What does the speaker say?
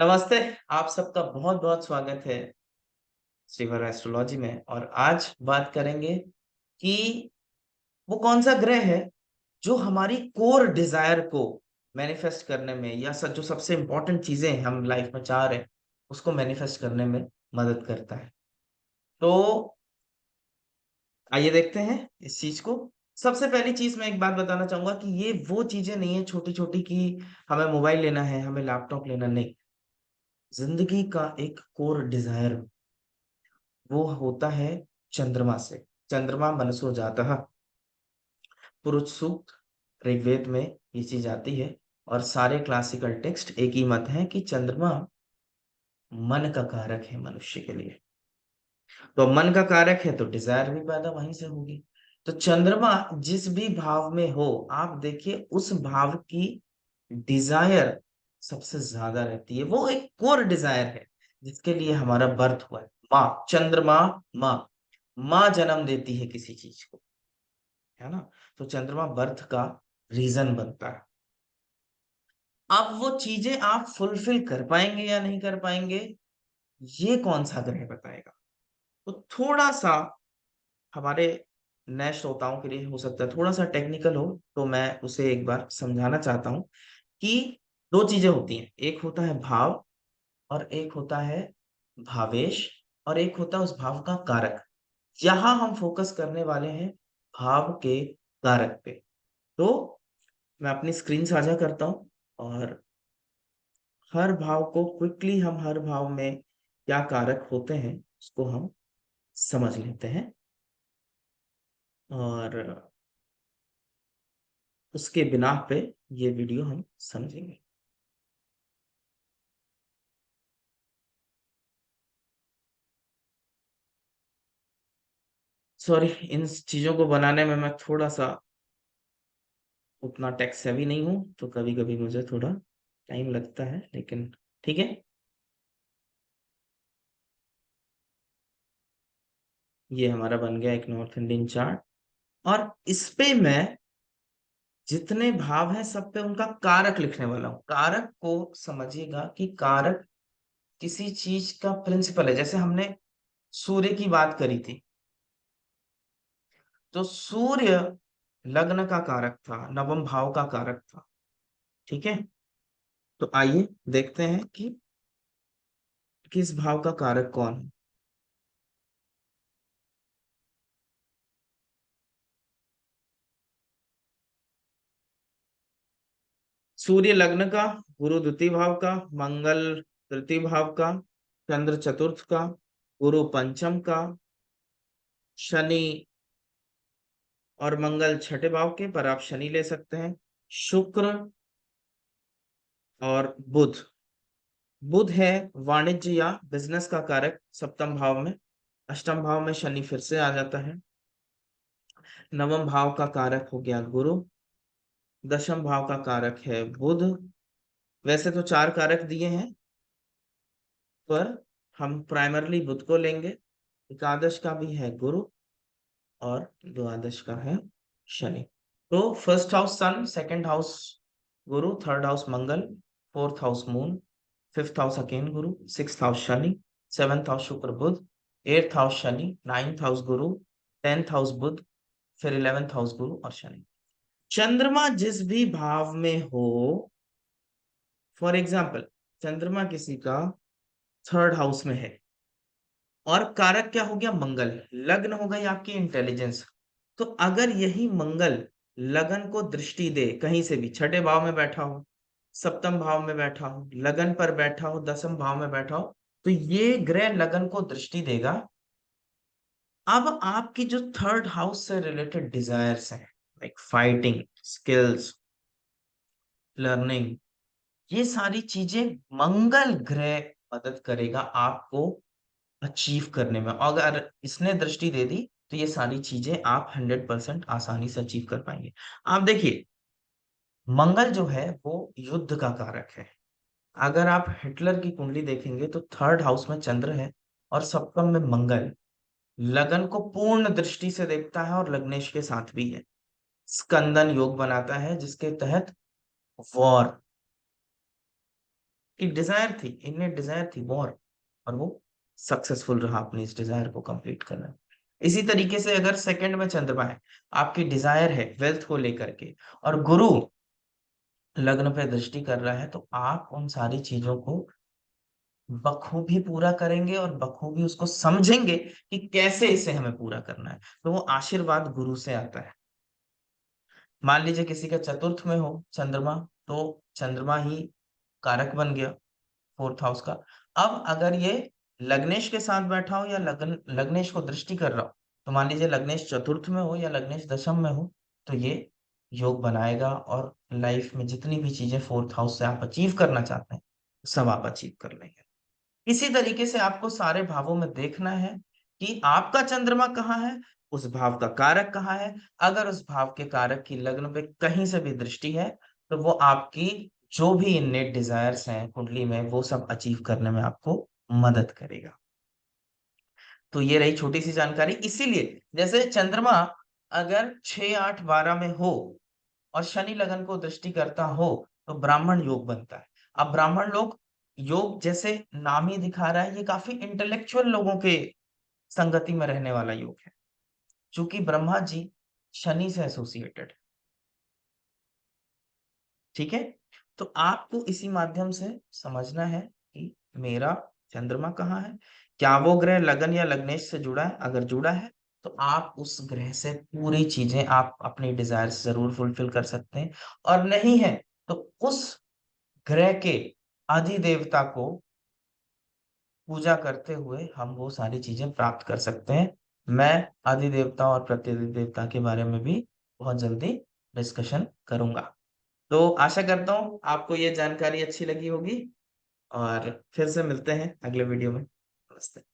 नमस्ते। आप सबका बहुत बहुत स्वागत है श्रीवर एस्ट्रोलॉजी में। और आज बात करेंगे कि वो कौन सा ग्रह है जो हमारी कोर डिजायर को मैनिफेस्ट करने में या जो सबसे इम्पोर्टेंट चीजें हम लाइफ में चाह रहे हैं उसको मैनिफेस्ट करने में मदद करता है। तो आइए देखते हैं इस चीज को। सबसे पहली चीज मैं एक बात बताना चाहूंगा कि ये वो चीजें नहीं है छोटी छोटी कि हमें मोबाइल लेना है, हमें लैपटॉप लेना नहीं। जिंदगी का एक कोर डिजायर वो होता है चंद्रमा से। चंद्रमा मनसो जातः, पुरुष सूक्त, ऋग्वेद में ये चीज आती है। और सारे क्लासिकल टेक्स्ट एक ही मत है कि चंद्रमा मन का कारक है मनुष्य के लिए। तो मन का कारक है तो डिजायर भी पैदा वहीं से होगी। तो चंद्रमा जिस भी भाव में हो, आप देखिए उस भाव की डिजायर सबसे ज्यादा रहती है। वो एक कोर डिजायर है जिसके लिए हमारा बर्थ हुआ है। माँ चंद्रमा, माँ माँ जन्म देती है किसी चीज को, है ना। तो चंद्रमा बर्थ का रीजन बनता है। अब वो चीजें आप फुलफिल कर पाएंगे या नहीं कर पाएंगे, ये कौन सा ग्रह बताएगा। तो थोड़ा सा हमारे नए श्रोताओं के लिए हो सकता है थोड़ा सा टेक्निकल हो, तो मैं उसे एक बार समझाना चाहता हूँ कि दो चीजें होती हैं। एक होता है भाव और एक होता है भावेश, और एक होता है उस भाव का कारक। यहाँ हम फोकस करने वाले हैं भाव के कारक पे। तो मैं अपनी स्क्रीन साझा करता हूँ और हर भाव को क्विकली, हम हर भाव में क्या कारक होते हैं उसको हम समझ लेते हैं, और उसके बिना पे ये वीडियो हम समझेंगे। सॉरी, इन चीजों को बनाने में मैं थोड़ा सा उतना टेक सेवी नहीं हूँ, तो कभी कभी मुझे थोड़ा टाइम लगता है, लेकिन ठीक है। ये हमारा बन गया एक नॉर्थ इंडियन चार्ट। और इस पे मैं जितने भाव हैं सब पे उनका कारक लिखने वाला हूँ। कारक को समझिएगा कि कारक किसी चीज का प्रिंसिपल है। जैसे हमने सूर्य की बात करी थी, तो सूर्य लग्न का कारक था, नवम भाव का कारक था। ठीक है। तो आइए देखते हैं कि किस भाव का कारक कौन है। सूर्य लग्न का, गुरु द्वितीय भाव का, मंगल तृतीय भाव का, चंद्र चतुर्थ का, गुरु पंचम का, शनि और मंगल छठे भाव के, पर आप शनि ले सकते हैं, शुक्र और बुध। बुध है वाणिज्य या बिजनेस का कारक सप्तम भाव में। अष्टम भाव में शनि फिर से आ जाता है। नवम भाव का कारक हो गया गुरु। दशम भाव का कारक है बुध। वैसे तो चार कारक दिए हैं, पर हम प्राइमरली बुध को लेंगे। एकादश का भी है गुरु, और द्वादश का है शनि। तो first house sun, second house Guru, third house Mangal, fourth house moon, fifth house again Guru, sixth house Shani, seventh house Shukra Budh, eighth house Shani, ninth house Guru, tenth house Budh, फिर इलेवेंथ हाउस गुरु और शनि। चंद्रमा जिस भी भाव में हो, फॉर एग्जाम्पल चंद्रमा किसी का थर्ड हाउस में है और कारक क्या हो गया मंगल, लग्न हो गई आपकी इंटेलिजेंस। तो अगर यही मंगल लगन को दृष्टि दे कहीं से भी, छठे भाव में बैठा हो, सप्तम भाव में बैठा हो, लगन पर बैठा हो, दसम भाव में बैठा हो, तो ये ग्रह लगन को दृष्टि देगा। अब आपकी जो थर्ड हाउस से रिलेटेड डिजायर्स हैं, लाइक फाइटिंग स्किल्स, लर्निंग, ये सारी चीजें मंगल ग्रह मदद करेगा आपको अचीव करने में। अगर इसने दृष्टि दे दी तो ये सारी चीजें आप 100% आसानी से अचीव कर पाएंगे। आप देखिए, मंगल जो है वो युद्ध का कारक है। अगर आप हिटलर की कुंडली देखेंगे तो थर्ड हाउस में चंद्र है और सप्तम में मंगल, लगन को पूर्ण दृष्टि से देखता है और लग्नेश के साथ भी है। स्कंदन योग बनाता है जिसके तहत वॉर, कि डिजायर थी, इनने डिजायर थी वॉर, और वो सक्सेसफुल रहा अपनी इस डिजायर को कंप्लीट करने में। इसी तरीके से अगर सेकंड में चंद्रमा है, आपकी डिजायर है वेल्थ को लेकर के, और गुरु लग्न पे दृष्टि कर रहा है, तो आप उन सारी चीजों को बखूबी पूरा करेंगे और बखूबी उसको समझेंगे कि कैसे इसे हमें पूरा करना है। तो वो आशीर्वाद गुरु से आता है। मान लीजिए किसी का चतुर्थ में हो चंद्रमा, तो चंद्रमा ही कारक बन गया फोर्थ हाउस का। अब अगर ये लग्नेश के साथ बैठा हो या लग्नेश को दृष्टि कर रहा हो, तो मान लीजिए लग्नेश चतुर्थ में हो या लग्नेश दशम में हो, तो ये योग बनाएगा, और लाइफ में जितनी भी चीजें फोर्थ हाउस से आप अचीव करना चाहते हैं, सब आप अचीव कर लेंगे। इसी तरीके से आपको सारे भावों में देखना है कि आपका चंद्रमा कहाँ है, उस भाव का कारक कहाँ है। अगर उस भाव के कारक की लग्न पे कहीं से भी दृष्टि है, तो वो आपकी जो भी इननेट डिजायर्स हैं कुंडली में, वो सब अचीव करने में आपको मदद करेगा। तो ये रही छोटी सी जानकारी। इसीलिए जैसे चंद्रमा अगर 6, 8, 12 में हो और शनि लगन को दृष्टि करता हो, तो ब्राह्मण योग बनता है। अब ब्राह्मण लोग योग, जैसे नाम ही दिखा रहा है, ये काफी इंटेलेक्चुअल लोगों के संगति में रहने वाला योग है, क्योंकि ब्रह्मा जी शनि से एसोसिएटेड। ठीक है, तो आपको इसी माध्यम से समझना है कि मेरा चंद्रमा कहाँ है, क्या वो ग्रह लगन या लग्नेश से जुड़ा है। अगर जुड़ा है, तो आप उस ग्रह से पूरी चीजें, आप अपनी डिजायर्स जरूर फुलफिल कर सकते हैं। और नहीं है, तो उस ग्रह के अधिदेवता को पूजा करते हुए हम वो सारी चीजें प्राप्त कर सकते हैं। मैं अधिदेवता और प्रतिदेवता के बारे में भी बहुत जल्दी डिस्कशन करूंगा। तो आशा करता हूँ आपको ये जानकारी अच्छी लगी होगी, और फिर से मिलते हैं अगले वीडियो में। नमस्ते।